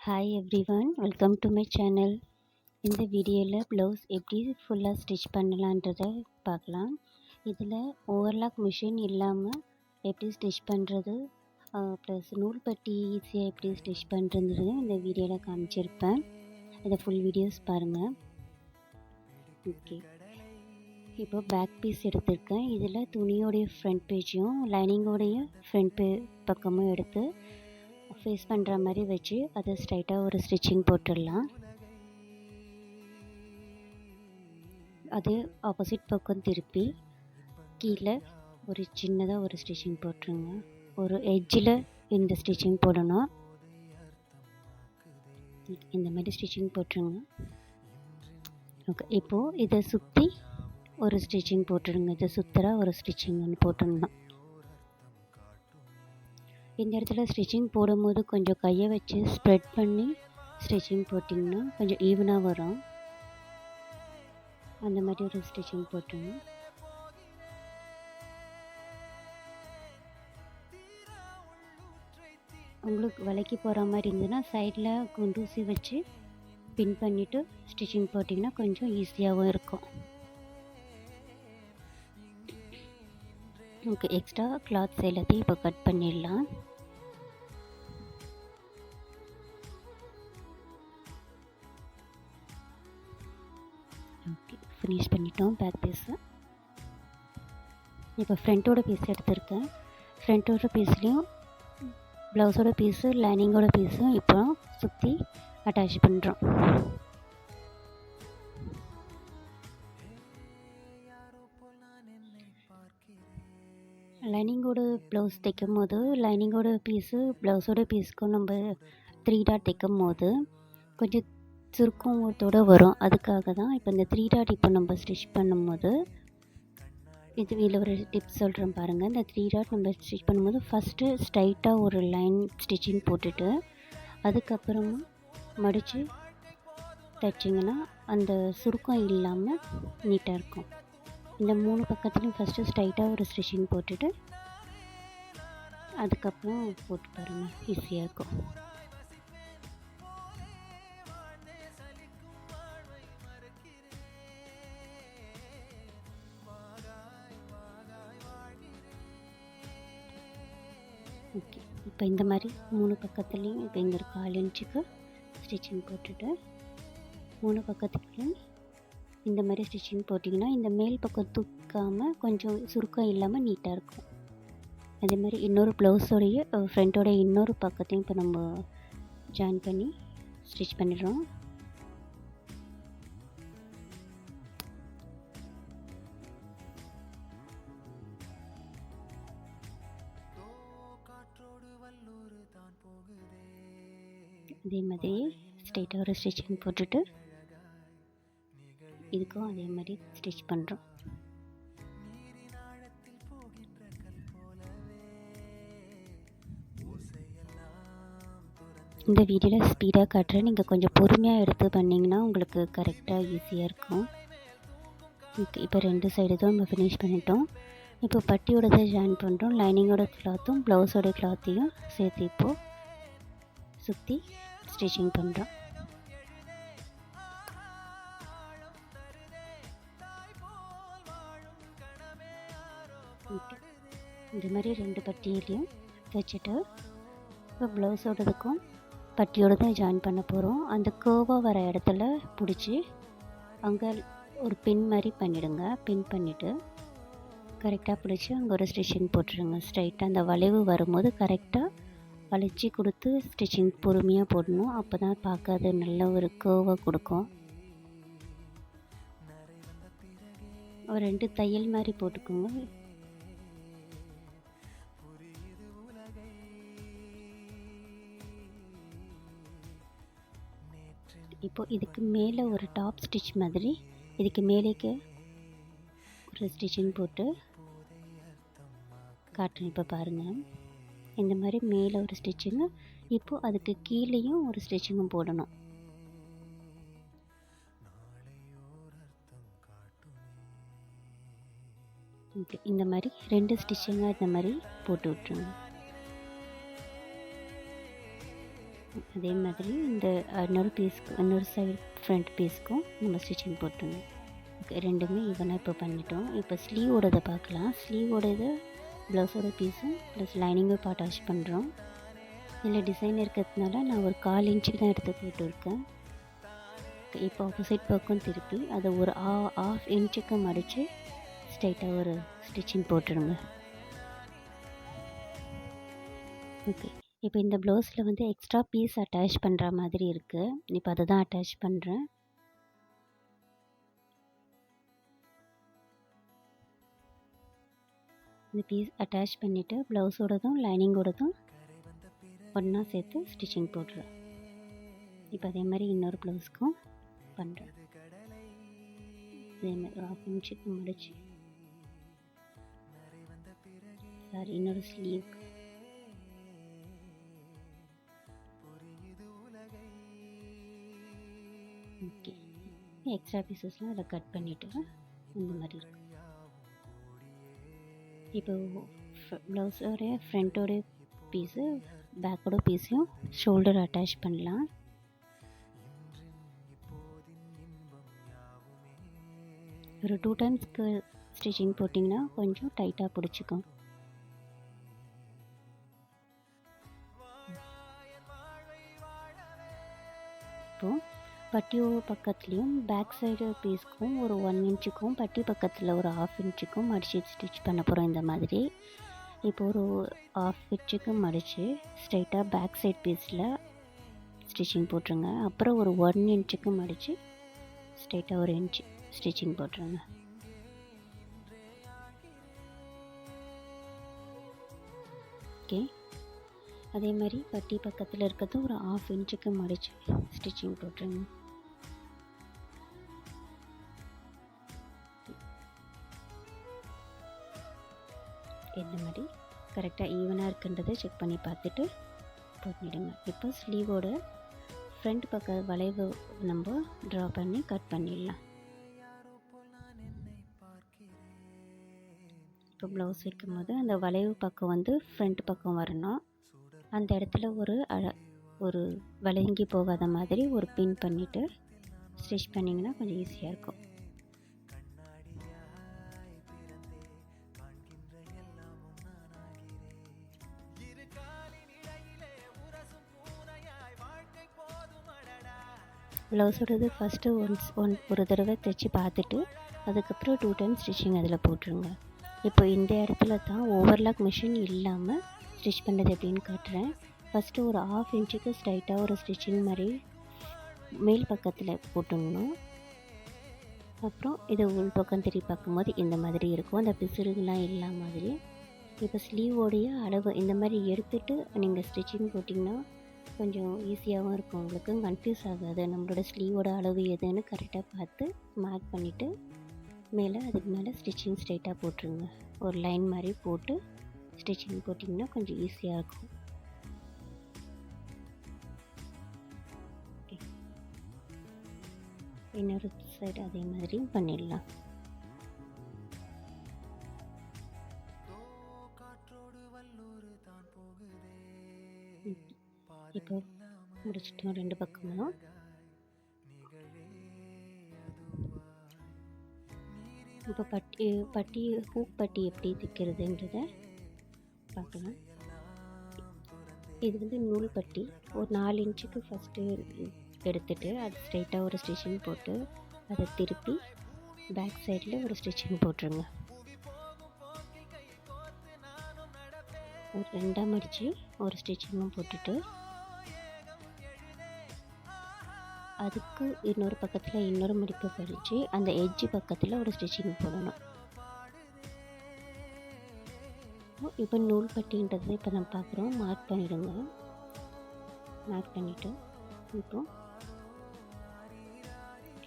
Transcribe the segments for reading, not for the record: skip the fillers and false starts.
Hi everyone, welcome to my channel. இந்த வீடியோவில் blouse எப்படி ஃபுல்லாக ஸ்டிச் பண்ணலான்றதை பார்க்கலாம். இதில் ஓவர்லாக் மிஷின் இல்லாமல் எப்படி ஸ்டிச் பண்ணுறது, ப்ளஸ் நூல் பட்டி ஈஸியாக எப்படி ஸ்டிச் பண்ணுறது இந்த வீடியோவில் காமிச்சிருப்பேன். இதை ஃபுல் வீடியோஸ் பாருங்கள். ஓகே, இப்போ பேக் பீஸ் எடுத்திருக்கேன். இதில் துணியோடைய ஃப்ரண்ட் பேஜையும் லைனிங்கோடைய ஃப்ரண்ட் பக்கமும் எடுத்து ஃபேஸ் பண்ணுற மாதிரி வச்சு அதை ஸ்ட்ரைட்டாக ஒரு ஸ்டிச்சிங் போட்டுடலாம். அது ஆப்போசிட் பக்கம் திருப்பி கீழே ஒரு சின்னதாக ஒரு ஸ்டிச்சிங் போட்டுருங்க. ஒரு எட்ஜில் இந்த ஸ்டிச்சிங் போடணும். இந்த மாதிரி ஸ்டிச்சிங் போட்டுருங்க. ஓகே, இப்போது இதை சுற்றி ஒரு ஸ்டிச்சிங் போட்டுடுங்க. இதை சுற்றுறா ஒரு ஸ்டிச்சிங் ஒன்று போட்டுடணும். இந்த இடத்துல ஸ்டிச்சிங் போடும்போது கொஞ்சம் கையை வச்சு ஸ்ப்ரெட் பண்ணி ஸ்டிச்சிங் போட்டிங்கன்னா கொஞ்சம் ஈவனாக வரும். அந்த மாதிரி ஒரு ஸ்டிச்சிங் போட்டுருங்க. உங்களுக்கு வளைக்கி போகிற மாதிரி இருந்ததுன்னா சைடில் குண்டூசி வச்சு பின் பண்ணிவிட்டு ஸ்டிச்சிங் போட்டிங்கன்னா கொஞ்சம் ஈஸியாகவும் இருக்கும். ஓகே, எக்ஸ்ட்ரா கிளாத்ஸ் எல்லாத்தையும் இப்போ கட் பண்ணிடலாம். ஓகே, ஃபினிஷ் பண்ணிட்டோம் பேக் பீஸை. இப்போ ஃப்ரண்ட்டோட பீஸ் எடுத்திருக்கேன். ஃப்ரண்ட்டோட பீஸ்லேயும் ப்ளவுஸோட பீஸு லைனிங்கோட பீஸும் இப்போ சுற்றி அட்டாச் பண்ணுறோம். லைனிங்கோட ப்ளவுஸ் தைக்கும் போது லைனிங்கோட பீஸு ப்ளவுஸோட பீஸுக்கும் நம்ம 3 டாட் தைக்கும் போது கொஞ்சம் சுருக்கத்தோடு வரும். அதுக்காக தான் இப்போ இந்த 3 டாட் இப்போ நம்ம ஸ்டிச் பண்ணும்போது இதில் ஒரு டிப்ஸ் சொல்கிறேன் பாருங்கள். இந்த 3 டாட் நம்ம ஸ்டிச் பண்ணும்போது ஃபஸ்ட்டு ஸ்ட்ரைட்டாக ஒரு லைன் ஸ்டிச்சிங் போட்டுட்டு அதுக்கப்புறமா மடித்து தைச்சிங்கன்னா அந்த சுருக்கம் இல்லாமல் நீட்டாக இருக்கும். இந்த 3 பக்கத்துலையும் ஃபஸ்ட்டு ஸ்ட்ரைட்டாக ஒரு ஸ்டிச்சிங் போட்டுட்டு அதுக்கப்புறம் போட்டு பாருங்கள், ஈஸியாக இருக்கும். ஓகே, இப்போ இந்த மாதிரி 3 பக்கத்துலேயும் இப்போ இங்கே இருக்க 1/4 இன்ச்சுக்கு ஸ்டிச்சிங் போட்டுட்டு 3 பக்கத்துலேயும் இந்த மாதிரி ஸ்டிச்சிங் போட்டிங்கன்னா இந்த மேல் பக்கம் தூக்காமல் கொஞ்சம் சுருக்கம் இல்லாமல் நீட்டாக இருக்கும். அதே மாதிரி இன்னொரு ப்ளவுஸோடைய ஃப்ரண்ட்டோடைய இன்னொரு பக்கத்தையும் இப்போ நம்ம ஜாயின் பண்ணி ஸ்டிச் பண்ணிடுறோம். அதே மாதிரி ஸ்ட்ரைட்டாக ஒரு ஸ்டிச்சிங் போட்டுட்டு இதுக்கும் அதே மாதிரி ஸ்டிச் பண்ணுறோம். இந்த வீடியோவில் ஸ்பீடாக காட்டுறேன், நீங்கள் கொஞ்சம் பொறுமையாக எடுத்து பண்ணிங்கன்னா உங்களுக்கு கரெக்டாக ஈஸியாக இருக்கும். இப்போ 2 சைடு தான் நம்ம ஃபினிஷ் பண்ணிட்டோம். இப்போ பட்டியோட தான் ஜாயின் பண்ணுறோம். லைனிங்கோட கிளாத்தும் ப்ளவுஸோட கிளாத்தையும் சேர்த்து இப்போது சுற்றி ஸ்டிச்சிங் பண்ணுறோம். இந்த மாதிரி 2 பட்டியிலையும் தைச்சிட்டு இப்போ ப்ளவுஸோடதுக்கும் பட்டியோடு தான் ஜாயின் பண்ண போகிறோம். அந்த கேர்வாக வர இடத்துல பிடிச்சி அங்கே ஒரு பின் மாதிரி பண்ணிவிடுங்க. பின் பண்ணிவிட்டு கரெக்டாக பிடிச்சி அங்கே ஒரு ஸ்டிச்சிங் போட்டுருங்க. ஸ்ட்ரைட்டாக அந்த வளைவு வரும்போது கரெக்டாக வளைச்சி கொடுத்து ஸ்டிச்சிங் பொறுமையாக போடணும். அப்போ தான் பார்க்க அது நல்ல ஒரு கேர்வாக கொடுக்கும். ஒரு 2 தையல் மாதிரி போட்டுக்கோங்க. இப்போது இதுக்கு மேலே ஒரு டாப் ஸ்டிச் மாதிரி இதுக்கு மேலேக்கு ஒரு ஸ்டிச்சிங் போட்டு காட்டுறேன். இப்போ பாருங்கள், இந்த மாதிரி மேலே ஒரு ஸ்டிச்சிங்கு, இப்போது அதுக்கு கீழேயும் ஒரு ஸ்டிச்சிங்கும் போடணும். ஓகே, இந்த மாதிரி 2 ஸ்டிச்சிங்காக இந்த மாதிரி போட்டு விட்ருங்க. அதே மாதிரி இந்த இன்னொரு பீஸ்க்கு இன்னொரு சைடு ஃப்ரண்ட் பீஸ்க்கும் நம்ம ஸ்டிச்சிங் போட்டுருணும். ஓகே, ரெண்டுமே ஈவனாக இப்போ பண்ணிட்டோம். இப்போ ஸ்லீவோடதை பார்க்கலாம். ஸ்லீவோடது ப்ளவுஸோட பீஸும் ப்ளஸ் லைனிங்கும் இப்போ அட்டாச் பண்ணுறோம். இதில் டிசைன் இருக்கிறதுனால நான் ஒரு 1/4 இன்ச்சுக்கு தான் எடுத்து போட்டுருக்கேன். இப்போ ஆப்போசிட் பக்கம் திருப்பி அதை ஒரு 1/2 இன்ச்சுக்கு மடித்து ஸ்ட்ரைட்டாக ஒரு ஸ்டிச்சிங் போட்டுருங்க. ஓகே, இப்போ இந்த ப்ளவுஸில் வந்து எக்ஸ்ட்ரா பீஸ் அட்டாச் பண்ணுற மாதிரி இருக்குது. இப்போ அதை தான் அட்டாச் பண்ணுறேன். இந்த பீஸ் அட்டாச் பண்ணிவிட்டு ப்ளவுஸோடதும் லைனிங்கோடதும் ஒன்றா சேர்த்து ஸ்டிச்சிங் போட்டுருவேன். இப்போ அதே மாதிரி இன்னொரு ப்ளவுஸ்க்கும் பண்ணுறேன். அதே மாதிரி ஒரு 1/2 இன்ச்சுக்கு முடிச்சு இன்னொரு ஸ்லீவ் ஓகே, எக்ஸ்ட்ரா பீசஸ்லாம் அதில் கட் பண்ணிவிட்டு இந்த மாதிரி இருக்கும். இப்போ ப்ளவுஸோடைய ஃப்ரண்ட்டோடைய பீஸு பேக்கோட பீஸையும் ஷோல்டர் அட்டாச் பண்ணலாம். ஒரு 2 டைம்ஸ்க்கு ஸ்டிச்சிங் போட்டிங்கன்னா கொஞ்சம் டைட்டாக பிடிச்சிக்கும். இப்போது பட்டி பக்கத்துலேயும் பேக் சைடு பீஸ்க்கும் ஒரு 1 இன்ச்சுக்கும் பட்டி பக்கத்தில் ஒரு 1/2 இன்ச்சுக்கும் மடித்து ஸ்டிச் பண்ண போகிறோம். இந்த மாதிரி இப்போ ஒரு 1/2 இன்ச்சுக்கு மடித்து ஸ்ட்ரைட்டாக பேக் சைட் பீஸில் ஸ்டிச்சிங் போட்டுருங்க. அப்புறம் ஒரு 1 இன்ச்சுக்கு மடித்து ஸ்ட்ரைட்டாக ஒரு இன்ச்சு ஸ்டிச்சிங் போட்டுருங்க. ஓகே, அதே மாதிரி பட்டி பக்கத்தில் இருக்கிறது ஒரு 1/2 இன்ச்சுக்கு மடித்து ஸ்டிச்சிங் போட்டுருங்க. இந்த மாதிரி கரெக்டாக ஈவனாக இருக்குன்றதை செக் பண்ணி பார்த்துட்டு போட்டுடுங்க. இப்போ ஸ்லீவோட ஃப்ரண்ட் பக்க வளைவு நம்ம ட்ரா பண்ணி கட் பண்ணிடலாம். இப்போ ப்ளவுஸ் வைக்கும் போது அந்த வளைவு பக்கம் வந்து ஃப்ரண்ட் பக்கம் வரணும். அந்த இடத்துல ஒரு வளைங்கி போகாத மாதிரி ஒரு பின் பண்ணிவிட்டு ஸ்டிச் பண்ணிங்கன்னா கொஞ்சம் ஈஸியாக இருக்கும். ப்ளவுஸோடது ஃபஸ்ட்டு ஒரு தடவை தைச்சி பார்த்துட்டு அதுக்கப்புறம் 2 டைம்ஸ் ஸ்டிச்சிங் அதில் போட்டுருங்க. இப்போ இந்த இடத்துல தான் ஓவர்லாக் மிஷின் இல்லாமல் ஸ்டிச் பண்ணுறது எப்படின்னு காட்டுறேன். ஃபஸ்ட்டு ஒரு 1/2 இன்ச்சுக்கு ஸ்ட்ரைட்டாக ஒரு ஸ்டிச்சிங் மாதிரி மேல் பக்கத்தில் போட்டுடணும். அப்புறம் இதை உள் பக்கம் திருப்பி பார்க்கும்போது இந்த மாதிரி இருக்கும், அந்த பிசுறுகள்லாம் இல்லாத மாதிரி. இப்போ ஸ்லீவோடைய அளவு இந்த மாதிரி எடுத்துகிட்டு நீங்கள் ஸ்டிச்சிங் போட்டிங்கன்னா கொஞ்சம் ஈஸியாகவும் இருக்கும், உங்களுக்கு கன்ஃபியூஸ் ஆகாது. நம்மளோட ஸ்லீவோட அளவு எதுன்னு கரெக்டாக பார்த்து மார்க் பண்ணிவிட்டு அதுக்கு மேலே ஸ்டிச்சிங் ஸ்ட்ரைட்டாக போட்டுருங்க. ஒரு லைன் மாதிரி போட்டு ஸ்டிச்சிங் போட்டிங்கன்னா கொஞ்சம் ஈஸியாக இருக்கும். இன்னொரு சைடு அதே மாதிரி பண்ணிடலாம். இப்போ முடிச்சிட்டோம் 2 பக்கமும். இப்போ பட்டி ஹூக் பட்டி எப்படி தைக்கிறதுன்றதை பார்க்கலாம். இது வந்து நூல் பட்டி ஒரு 4 இன்ச்சுக்கு ஃபஸ்ட்டு எடுத்துகிட்டு அது ஸ்ட்ரைட்டாக ஒரு ஸ்டிச்சிங் போட்டு அதை திருப்பி பேக் சைடில் ஒரு ஸ்டிச்சிங் போட்டுருங்க. ஒரு 2ஆக மடித்து ஒரு ஸ்டிச்சிங்கும் போட்டுட்டு அதுக்கு இன்னொரு பக்கத்தில் இன்னொரு மடிப்பு படித்து அந்த எட்ஜு பக்கத்தில் ஒரு ஸ்டிச்சிங் போடணும். இப்போ நூல் பட்டின்றதை இப்போ நம்ம பார்க்குறோம். மார்க் பண்ணிவிடுங்க. மார்க் பண்ணிவிட்டு இப்போ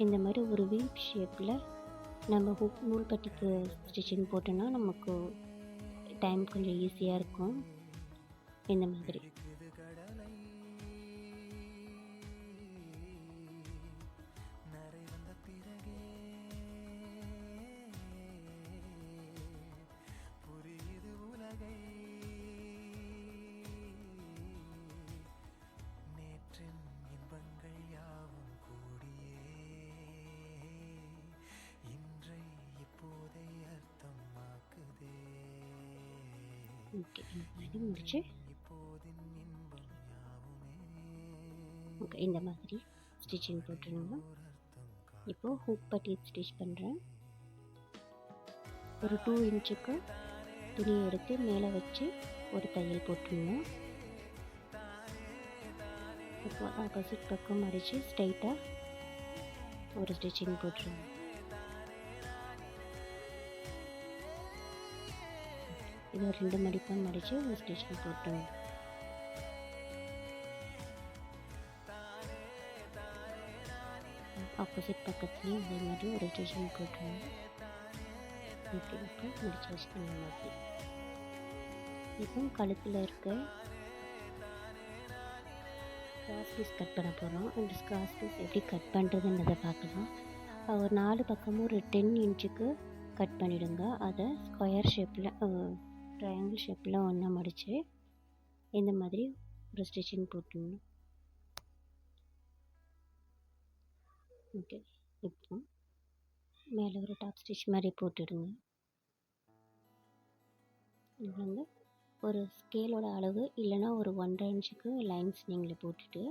இந்த மாதிரி ஒரு வீப் ஷேப்பில் நம்ம நூல் பட்டிக்கு ஸ்டிச்சிங் போட்டோன்னா நமக்கு டைம் கொஞ்சம் ஈஸியாக இருக்கும். இந்த மாதிரி ஓகே, இந்த மாதிரி முடிச்சு ஓகே, இந்த மாதிரி ஸ்டிச்சிங் போட்டுருங்க. இப்போது ஹூக் பட்டி ஸ்டிச் பண்ணுறேன். ஒரு 2 இன்ச்சுக்கு துணியை எடுத்து மேலே வச்சு ஒரு தையல் போட்டுருங்க. இப்போ ஆப்போசிட் பக்கம் மடித்து ஸ்ட்ரைட்டாக ஒரு ஸ்டிச்சிங் போட்டுருங்க. இது 2 மடிப்பாக மடித்து ஒரு ஸ்டிச்சிங் போட்டுருங்க. ஆப்போசிட் பக்கத்துலேயும் அதே மாதிரி ஒரு ஸ்டிச்சிங் போட்டுருங்க. இப்போ முடிச்சு வச்சுக்கோங்க மாதிரி. இப்போ கழுத்தில் இருக்க கிராஸ் பீஸ் கட் பண்ண போகிறோம். அந்த கிராஸ் பீஸ் எப்படி கட் பண்ணுறதுன்றதை பார்க்கலாம். ஒரு 4 பக்கமும் ஒரு 10 இன்ச்சுக்கு கட் பண்ணிவிடுங்க. அதை ஸ்கொயர் ஷேப்பில் ட்ரையாங்கிள் ஷேப்பில் ஒன்றா மடித்து இந்த மாதிரி ஒரு ஸ்டிச்சிங் போட்டுடணும். ஓகே, இப்போ மேலே ஒரு டாப் ஸ்டிச் மாதிரி போட்டுடுங்க. இது வந்து ஒரு ஸ்கேலோட அளவு இல்லைன்னா ஒரு 1.5 இன்ச்சுக்கு லைன்ஸ் நீங்களே போட்டுட்டு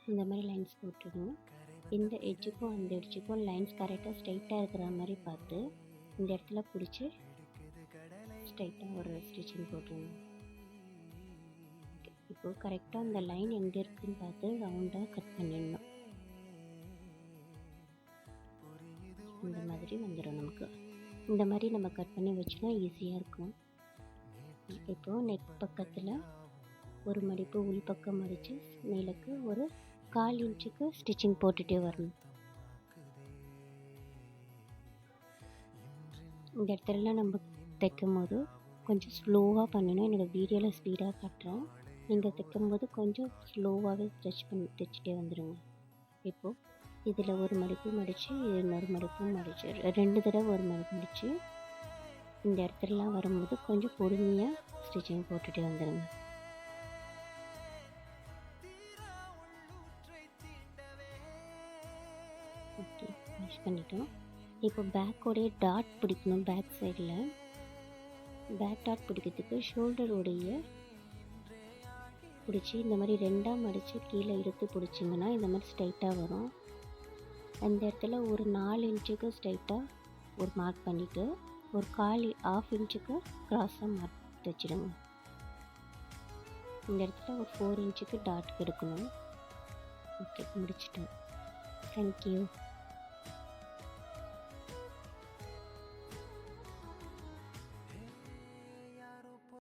இந்த மாதிரி லைன்ஸ் போட்டுடுங்க. இந்த எட்ஜுக்கும் அந்த எட்ஜுக்கும் லைன்ஸ் கரெக்டாக ஸ்ட்ரைட்டாக இருக்கிற மாதிரி பார்த்து இந்த இடத்துல பிடிச்சி ஸ்ட்ரைட்டாக ஒரு ஸ்டிச்சிங் போட்டுருங்க. இப்போது கரெக்டாக அந்த லைன் எங்கே இருக்குதுன்னு பார்த்து ரவுண்டாக கட் பண்ணிடணும். இந்த மாதிரி வந்துடும் நமக்கு. இந்த மாதிரி நம்ம கட் பண்ணி வச்சுனா ஈஸியாக இருக்கும். இப்போது நெக் பக்கத்தில் ஒரு மடிப்பு உள் பக்கம் மடித்து மேலுக்கு ஒரு 1/4 இன்ச்சுக்கு ஸ்டிச்சிங் போட்டுகிட்டே வரணும். இந்த இடத்துலலாம் நம்ம தைக்கும் போது கொஞ்சம் ஸ்லோவாக பண்ணணும். என்னோடய வீடியோவில் ஸ்பீடாக காட்டுறேன். நீங்கள் தைக்கும்போது கொஞ்சம் ஸ்லோவாகவே தைச்சிட்டே வந்துடுங்க. இப்போது இதில் ஒரு மடிப்பு மடித்து இன்னொரு மடிப்பும் மடித்து 2 தடவை ஒரு மடிப்பு மடித்து இந்த இடத்துலலாம் வரும்போது கொஞ்சம் பொறுமையாக ஸ்டிச்சிங் போட்டுகிட்டே வந்துடுங்க. ஓகே, ஃபினிஷ் பண்ணிட்டோம். இப்போ பேக்கோடைய டாட் பிடிக்கணும். பேக் சைடில் பேக் டாட் பிடிக்கிறதுக்கு ஷோல்டருடைய பிடிச்சி இந்த மாதிரி 2ஆக மடித்து கீழே இழுத்து பிடிச்சிங்கன்னா இந்த மாதிரி ஸ்ட்ரைட்டாக வரும். அந்த இடத்துல ஒரு 4 இன்ச்சுக்கு ஸ்ட்ரைட்டாக ஒரு மார்க் பண்ணிவிட்டு ஒரு 1/2 இன்ச்சுக்கு க்ராஸாக மார்க் தைச்சிடுங்க. இந்த இடத்துல ஒரு 4 இன்ச்சுக்கு டாட் எடுக்கணும். ஓகே, முடிச்சிட்டோம். தேங்க்யூ.